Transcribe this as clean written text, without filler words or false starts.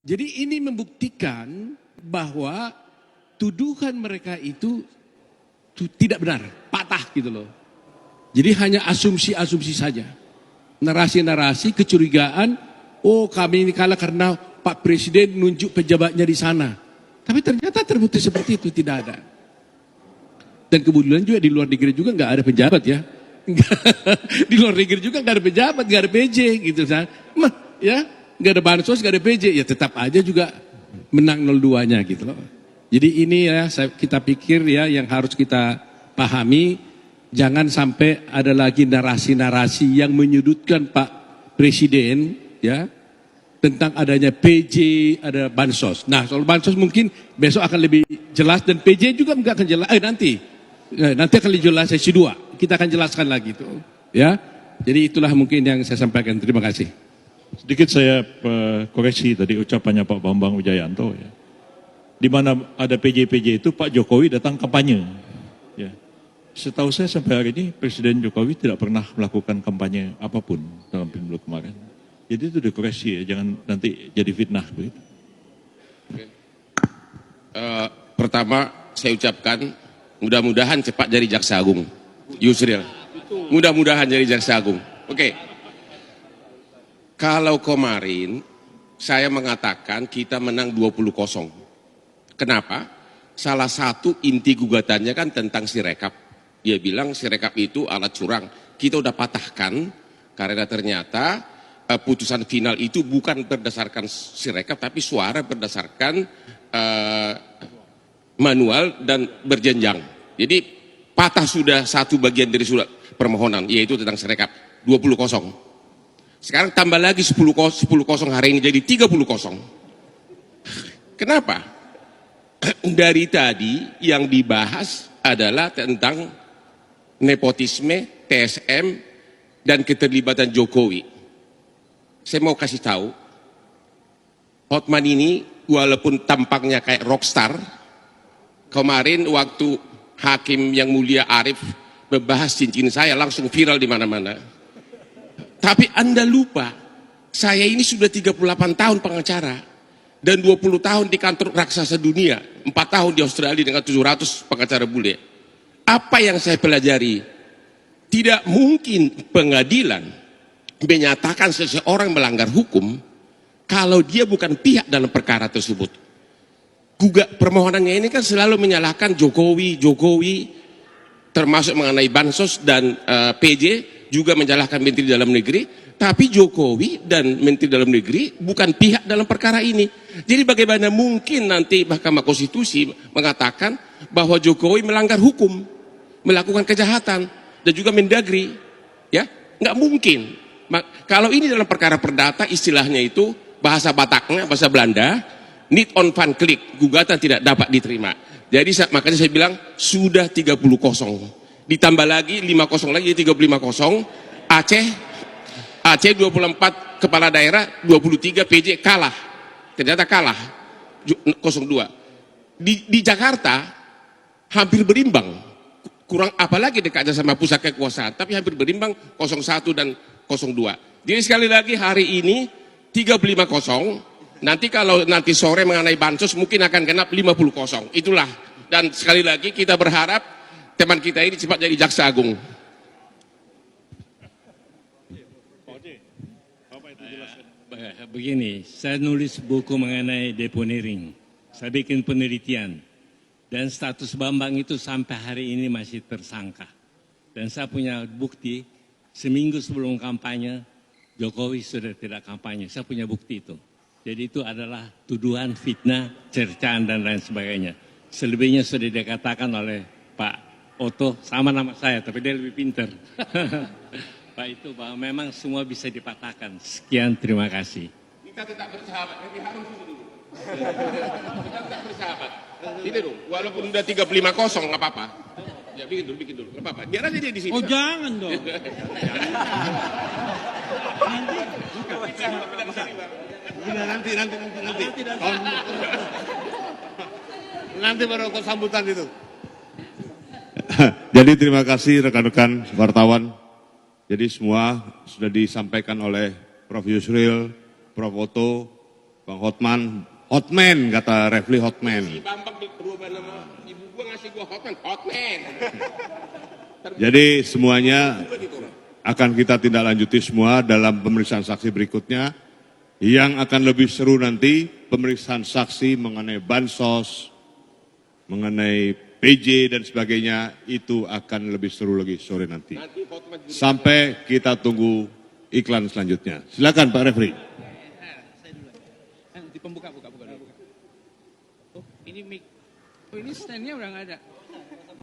Jadi ini membuktikan bahwa tuduhan mereka itu tidak benar, patah gitu loh. Jadi hanya asumsi-asumsi saja. Narasi-narasi, kecurigaan, oh kami ini kalah karena Pak Presiden nunjuk pejabatnya di sana. Tapi ternyata terbukti seperti itu, tidak ada. Dan kebetulan juga di luar negeri juga nggak ada pejabat ya. Di luar negeri juga nggak ada pejabat, nggak ada PJ gitu kan. Ya, nggak ada bansos, nggak ada PJ, ya tetap aja juga menang 02-nya gitu loh. Jadi ini ya kita pikir ya yang harus kita pahami, jangan sampai ada lagi narasi-narasi yang menyudutkan Pak Presiden ya tentang adanya PJ, ada bansos. Nah soal bansos mungkin besok akan lebih jelas dan PJ juga nggak akan jelas. Nanti akan lebih jelas sesi 2. Kita akan jelaskan lagi itu ya. Jadi itulah mungkin yang saya sampaikan. Terima kasih. Sedikit saya koreksi tadi ucapannya Pak Bambang Wijayanto ya. Di mana ada PJ-PJ itu Pak Jokowi datang kampanye. Ya. Setahu saya sampai hari ini Presiden Jokowi tidak pernah melakukan kampanye apapun dalam pemilu kemarin. Jadi itu dikoreksi ya, jangan nanti jadi fitnah begitu. Oke. Pertama saya ucapkan mudah-mudahan cepat jadi Jaksa Agung. Yusril. Mudah-mudahan jadi Jaksa Agung. Oke. Kalau kemarin saya mengatakan kita menang 20-0. Kenapa? Salah satu inti gugatannya kan tentang Sirekap. Dia bilang Sirekap itu alat curang. Kita udah patahkan karena ternyata putusan final itu bukan berdasarkan Sirekap tapi suara berdasarkan manual dan berjenjang. Jadi patah sudah satu bagian dari surat permohonan yaitu tentang Sirekap 20-0. Sekarang tambah lagi 10-0 hari ini jadi 30-0. Kenapa? Dari tadi yang dibahas adalah tentang nepotisme, TSM, dan keterlibatan Jokowi. Saya mau kasih tahu, Hotman ini walaupun tampaknya kayak rockstar, kemarin waktu Hakim yang mulia Arief membahas cincin saya langsung viral di mana-mana. Tapi Anda lupa, saya ini sudah 38 tahun pengacara. Dan 20 tahun di kantor raksasa dunia, 4 tahun di Australia dengan 700 pengacara bule. Apa yang saya pelajari? Tidak mungkin pengadilan menyatakan seseorang melanggar hukum kalau dia bukan pihak dalam perkara tersebut. Permohonannya ini kan selalu menyalahkan Jokowi, termasuk mengenai bansos dan PJ, juga menyalahkan Menteri Dalam Negeri. Tapi Jokowi dan Menteri Dalam Negeri bukan pihak dalam perkara ini. Jadi bagaimana mungkin nanti Mahkamah Konstitusi mengatakan bahwa Jokowi melanggar hukum, melakukan kejahatan, dan juga Mendagri, ya nggak mungkin. Kalau ini dalam perkara perdata, istilahnya itu bahasa Bataknya, bahasa Belanda, need on van click, gugatan tidak dapat diterima. Jadi makanya saya bilang sudah 30-0, ditambah lagi 5-0 lagi 35-0. Aceh 24 kepala daerah, 23 PJ kalah. Ternyata kalah 02. Di Jakarta hampir berimbang. Kurang apalagi dekatnya sama pusat kekuasaan, tapi hampir berimbang 01 dan 02. Jadi sekali lagi hari ini 35-0. Nanti kalau nanti sore mengenai bansos mungkin akan genap 50-0. Itulah. Dan sekali lagi kita berharap teman kita ini cepat jadi Jaksa Agung. Begini, saya nulis buku mengenai deponering. Saya bikin penelitian. Dan status Bambang itu sampai hari ini masih tersangka. Dan saya punya bukti, seminggu sebelum kampanye, Jokowi sudah tidak kampanye. Saya punya bukti itu. Jadi itu adalah tuduhan, fitnah, cercaan, dan lain sebagainya. Selebihnya sudah dikatakan oleh Pak Oto, sama nama saya, tapi dia lebih pintar. Pak itu bahwa memang semua bisa dipatahkan. Sekian, terima kasih. Kita tetap bersahabat, tapi harus dulu. Kita tetap bersahabat. Ini dong, walaupun udah 35-0 nggak apa-apa. Ya bikin dulu, nggak apa-apa. Biar aja dia di sini. Oh jangan dong. Nanti baru kau sambutan itu. Jadi terima kasih rekan-rekan wartawan. Jadi semua sudah disampaikan oleh Prof. Yusril, Prof. Oto, Bang Hotman, Hotman kata Refli Hotman. Bambang berubah nama, ibu gua ngasih gua Hotman. Jadi semuanya akan kita tindak lanjuti semua dalam pemeriksaan saksi berikutnya. Yang akan lebih seru nanti pemeriksaan saksi mengenai bansos, mengenai PJ dan sebagainya, itu akan lebih seru lagi sore nanti. Sampai kita tunggu iklan selanjutnya. Silakan Pak Refri. Nanti buka dulu. Oh, ini mic. Oh, ini stand-nya udah nggak ada.